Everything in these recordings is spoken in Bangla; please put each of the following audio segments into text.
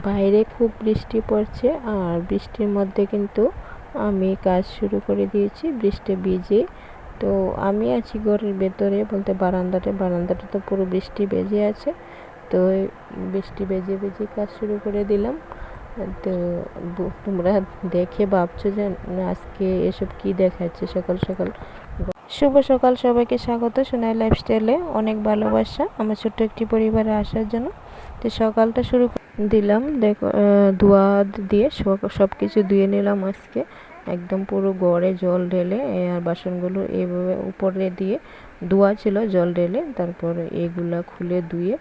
বাইরে খুব বৃষ্টি পড়ছে আর বৃষ্টির মধ্যে কিন্তু আমি কাজ শুরু করে দিয়েছি বৃষ্টি ভিজে। তো আমি আছি ঘরের ভেতরে বলতে বারান্দাটা তো পুরো বৃষ্টি ভেজে আছে। তো বৃষ্টি ভেজে ভেজে কাজ শুরু করে দিলাম। তো তোমরা দেখে ভাবছো যে আজকে এসব কি দেখাচ্ছে সকাল সকাল। শুভ সকাল সবাইকে, স্বাগত সোনাই লাইফস্টাইলে। অনেক ভালোবাসা আমার ছোট্ট একটি পরিবারে আসার জন্য। তো সকালটা শুরু দিলাম দেখো, ধোয়া দিয়ে সব কিছু ধুয়ে নিলাম আজকে। একদম পুরো ঘরে জল ঢেলে আর বাসনগুলো এইভাবে উপরে দিয়ে ধোয়া ছিল জল ঢেলে, তারপর এগুলা খুলে ধুয়ে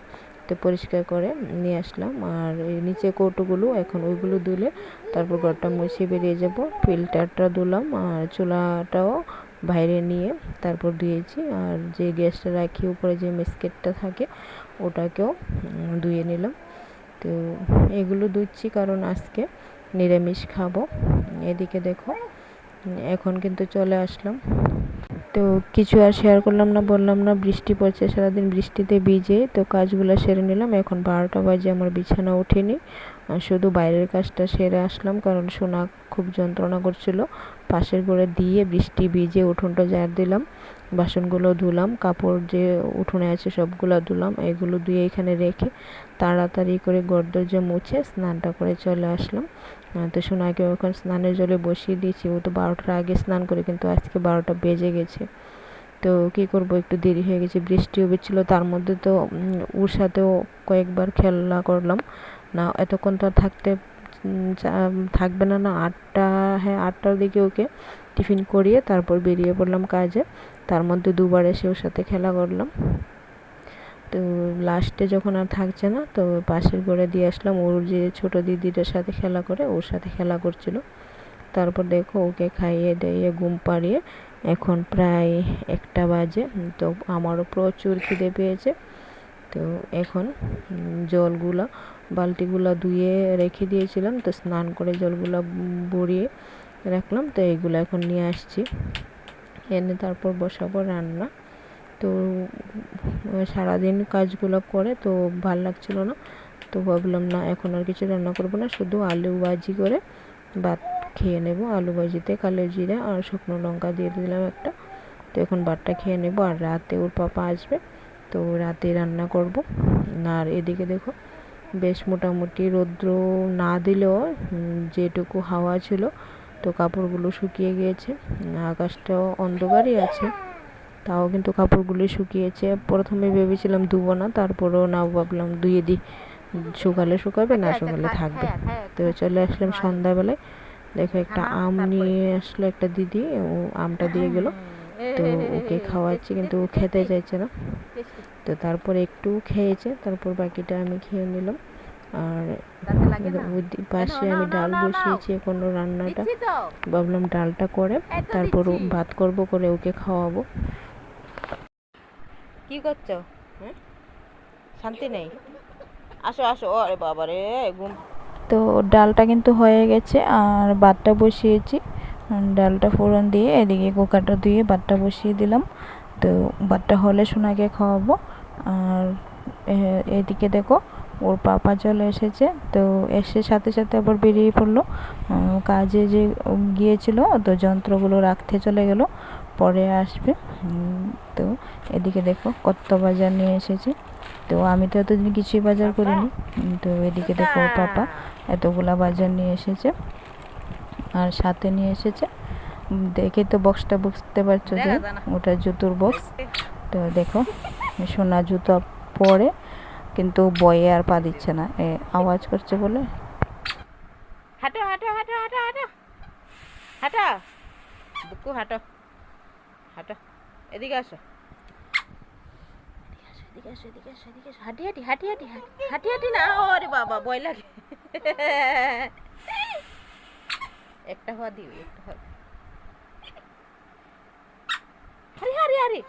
তো পরিষ্কার করে নিয়ে আসলাম। আর এই নিচে কৌটোগুলো এখন ওইগুলো ধুলে তারপর ঘরটা মুছে বেরিয়ে যাব। ফিল্টারটা ধুলাম আর চুলাটাও বাইরে নিয়ে তারপর ধুয়েছি। আর যে গ্যাসটা রাখি উপরে যে মেসকেটটা থাকে ওটাকেও ধুয়ে নিলাম। তো এগুলো ধুচ্ছি কারণ আজকে নিরামিষ খাবো। এদিকে দেখো এখন কিন্তু চলে আসলাম। তো কিছু আর শেয়ার করলাম না, বললাম না, বৃষ্টি পড়ছে সারাদিন বৃষ্টিতে ভিজে। তো কাজগুলো সেরে নিলাম। এখন 12টা বাজে, আমার বিছানা ওঠেনি, শুধু বাইরের কাজটা সেরে আসলাম কারণ সোনা খুব যন্ত্রণা করছিল। পাশের ঘরে দিয়ে বৃষ্টি ভিজে উঠোনটা ঝাড় দিলাম, বাসনগুলো ধুলাম, কাপড় যে উঠোনে আছে সবগুলো ধুলাম। এগুলো ধুয়ে এখানে রেখে তাড়াতাড়ি করে ঘর দরজা মুছে স্নানটা করে চলে আসলাম। তো সোনাকে ওখানে স্নানের জলে বসিয়ে দিয়েছি। ও তো 12টার আগে স্নান করে, কিন্তু আজকে 12টা বেজে গেছে। তো কী করব, একটু দেরি হয়ে গেছে, বৃষ্টিও হচ্ছিল তার মধ্যে। তো ওর সাথেও কয়েকবার খেলা করলাম না, এতক্ষণ তো থাকবে না। 8টা, হ্যাঁ 8টার দিকে ওকে টিফিন করিয়ে তারপর বেরিয়ে পড়লাম কাজে। তার মধ্যে দুবার এসে ওর সাথে খেলা করলাম। তো লাস্টে যখন আর থাকছে না তো পাশের ঘরে দিয়ে আসলাম। ওর যে ছোট দিদিটার সাথে খেলা করে ওর সাথে খেলা করছিল। তারপর দেখো ওকে খাইয়ে দিয়ে ঘুম পাড়িয়ে এখন প্রায় 1টা বাজে। তো আমারও প্রচুর খিদে পেয়েছে। তো এখন বালতিগুলো ধুয়ে রেখে দিয়েছিলাম, তো স্নান করে জলগুলো ভরিয়ে রাখলাম। তো এইগুলো এখন নিয়ে আসছি, এনে তারপর বসাবো রান্না। তো সারাদিন কাজগুলো করে তো ভাল লাগছিল না, তো ভাবলাম না এখন আর কিছু রান্না করবো না, শুধু আলু ভাজি করে ভাত খেয়ে নেব। আলু ভাজিতে কালো জিরা আর শুকনো লঙ্কা দিয়ে দিলাম একটা। তো এখন ভাতটা খেয়ে নেব। আর রাতে ওর পাপা আসবে, তো রাতে রান্না করব। আর এদিকে দেখো বেশ মোটামুটি রৌদ্র না দিলেও যেটুকু হাওয়া ছিল তো কাপড়গুলো শুকিয়ে গিয়েছে। আকাশটাও অন্ধকারই আছে, তাও কিন্তু কাপড়গুলো শুকিয়েছে। প্রথমে ভেবেছিলাম ধুবো না, তারপরেও না, ভাবলাম ধুয়ে দিই, শুকালে শুকাবে, না শুকালে থাকবে। তো চলে আসলাম সন্ধ্যাবেলায়। দেখো একটা আম নিয়ে আসলো একটা দিদি, ও আমটা দিয়ে গেল। তো ওকে খাওয়াচ্ছি কিন্তু ও খেতে চাইছে না। তো তারপর একটু খেয়েছে, তারপর বাকিটা আমি খেয়ে নিলাম। আর ওই পাশে আমি ডাল বসিয়েছি এখনো রান্নাটা, ভাবলাম ডালটা করে তারপর ভাত করব, করে ওকে খাওয়াবো। কি করছো? হ্যাঁ, শান্তি নেই, আসো আসো। আরে বাবা রে, ঘুম। তো ডালটা কিন্তু হয়ে গেছে আর ভাতটা বসিয়েছি। ডালটা ফোড়ন দিয়ে এদিকে কুকারটা ধুয়ে ভাতটা বসিয়ে দিলাম। তো ভাতটা হলে সোনাকে খাওয়াবো। আর এদিকে দেখো ওর পাপা চলে এসেছে। তো এসে সাথে সাথে আবার বেরিয়ে পড়লো কাজে যে গিয়েছিল, তো যন্ত্রগুলো রাখতে চলে গেল, পরে আসবে। তো এদিকে দেখো কত বাজার নিয়ে এসেছে। তো আমি তো এতদিন কিছুই বাজার করিনি। তো এদিকে দেখো ওর পাপা এতগুলা বাজার নিয়ে এসেছে। আর সাথে নিয়ে এসেছে, দেখে তো বক্সটা বুঝতে পারছো যে ওটা জুতোর বক্স। তো দেখো সোনা জুতো পরে কিন্তু বয়ে আর পা দিচ্ছে না, আওয়াজ করছে বলে। হাঁটো হাঁটো হাঁটো হাঁটো হাঁটো হাঁটো বুকু, হাঁটো হাঁটো, এদিকে আসো, এদিকে আসো, এদিকে আসো, এদিকে আসো, হাঁটি হাঁটি হাঁটি হাঁটি হাঁটি হাঁটি না, ওরে বাবা ভয় লাগে। একটা হওয়া দিও, একটা হওয়া, হারি হারি হারি,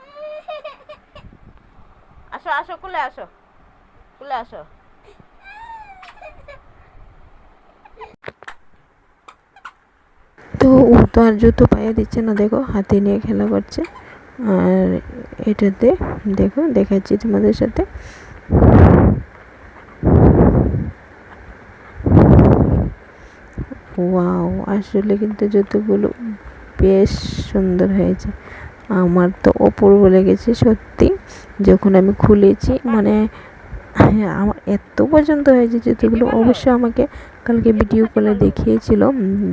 আসো আসো, কুলে আসো, কুলে আসো। তো ও তো আর জুতো পায়ে দিচ্ছে না, দেখো হাতে নিয়ে খেলা করছে। আর এটাতে দেখো দেখাচ্ছি তোমাদের সাথে। ওয়াও, আসলে কিন্তু জুতোগুলো বেশ সুন্দর হয়েছে। আমার তো অপূর্ব লেগেছে সত্যি। যখন আমি খুলেছি মানে হ্যাঁ, আমার এত পছন্দ হয়েছে জুতোগুলো। অবশ্য আমাকে কালকে ভিডিও কলে দেখিয়েছিল,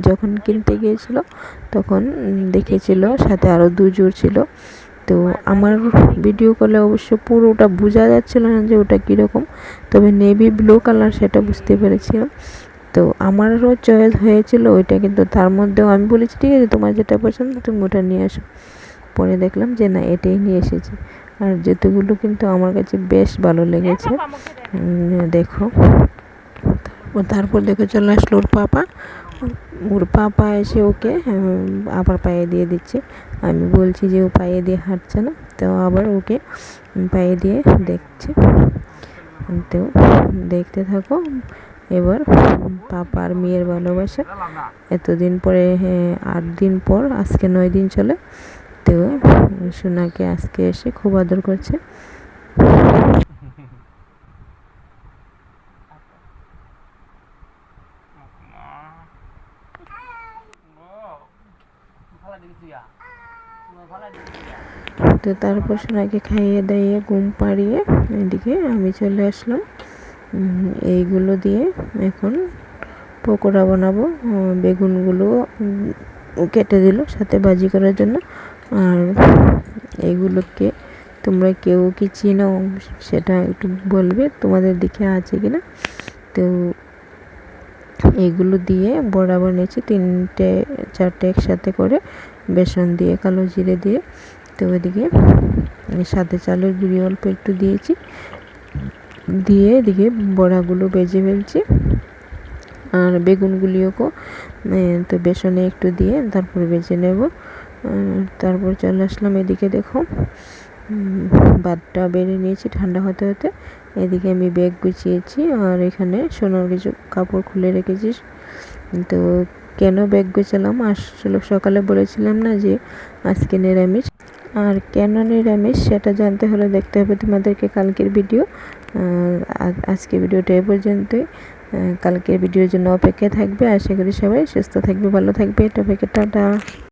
যখন কিনতে গিয়েছিল তখন দেখিয়েছিল, সাথে আরও 2 জোড় ছিল। তো আমার ভিডিও কলে অবশ্য পুরোটা বোঝা যাচ্ছিল না যে ওটা কীরকম, তবে নেভি ব্লু কালার সেটা বুঝতে পেরেছিলাম। তো আমারও চয়েস হয়েছিল ওইটা, কিন্তু তার মধ্যেও আমি বলেছি ঠিক আছে তোমার যেটা পছন্দ তুমি ওটা নিয়ে আসো। পরে দেখলাম যে না, এটাই নিয়ে এসেছি। আর জুতোগুলো কিন্তু আমার কাছে বেশ ভালো লেগেছে। দেখো, তারপর দেখো চলে আসলো ওর পাপা এসে ওকে আবার পায়ে দিয়ে দিচ্ছে। আমি বলছি যে ও পায়ে দিয়ে হাঁটছে না, তো আবার ওকে পায়ে দিয়ে দেখছে। তো দেখতে থাকো এবার পাপা আর মেয়ের ভালোবাসা। এতদিন পরে 8 দিন পর, আজকে 9 দিন চলে। তো সোনাকে আজকে এসে খুব আদর করছে। তো তারপর সোনাকে খাইয়ে দাইয়ে ঘুম পাড়িয়ে এদিকে আমি চলে আসলাম। এইগুলো দিয়ে এখন পকোড়া বানাবো। বেগুনগুলো কেটে দিল সাথে ভাজি করার জন্য। আর এইগুলোকে তোমরা কেউ কি চিনো সেটা একটু বলবে, তোমাদের দিকে আছে কিনা। তো এগুলো দিয়ে বড়া বানিয়েছি 3-4টে একসাথে করে, বেসন দিয়ে কালো জিরে দিয়ে। তো ওইদিকে সাথে চালের গুঁড়ি অল্প একটু দিয়েছি, দিয়ে এদিকে বড়াগুলো ভেজে ফেলছি। আর বেগুনগুলিও তো বেসনে একটু দিয়ে তারপর ভেজে নেব। তারপর চলে আসলাম এদিকে, দেখো ভাতটা বেড়ে নিয়েছি ঠান্ডা হতে হতে। এদিকে আমি ব্যাগ গুছিয়েছি, আর এখানে সোনার কিছু কাপড় খুলে রেখেছি। তো কেন ব্যাগ গুছালাম, আসলে সকালে বলেছিলাম না যে আজকে নিরামিষ। আর কেন নিরামিষ সেটা জানতে হলে দেখতে হবে তোমাদেরকে কালকের ভিডিও। আজকে ভিডিওটা এ পর্যন্তই। কালকের ভিডিওর জন্য অপেক্ষায় থাকবে। আশা করি সবাই সুস্থ থাকবে, ভালো থাকবে। টাটা।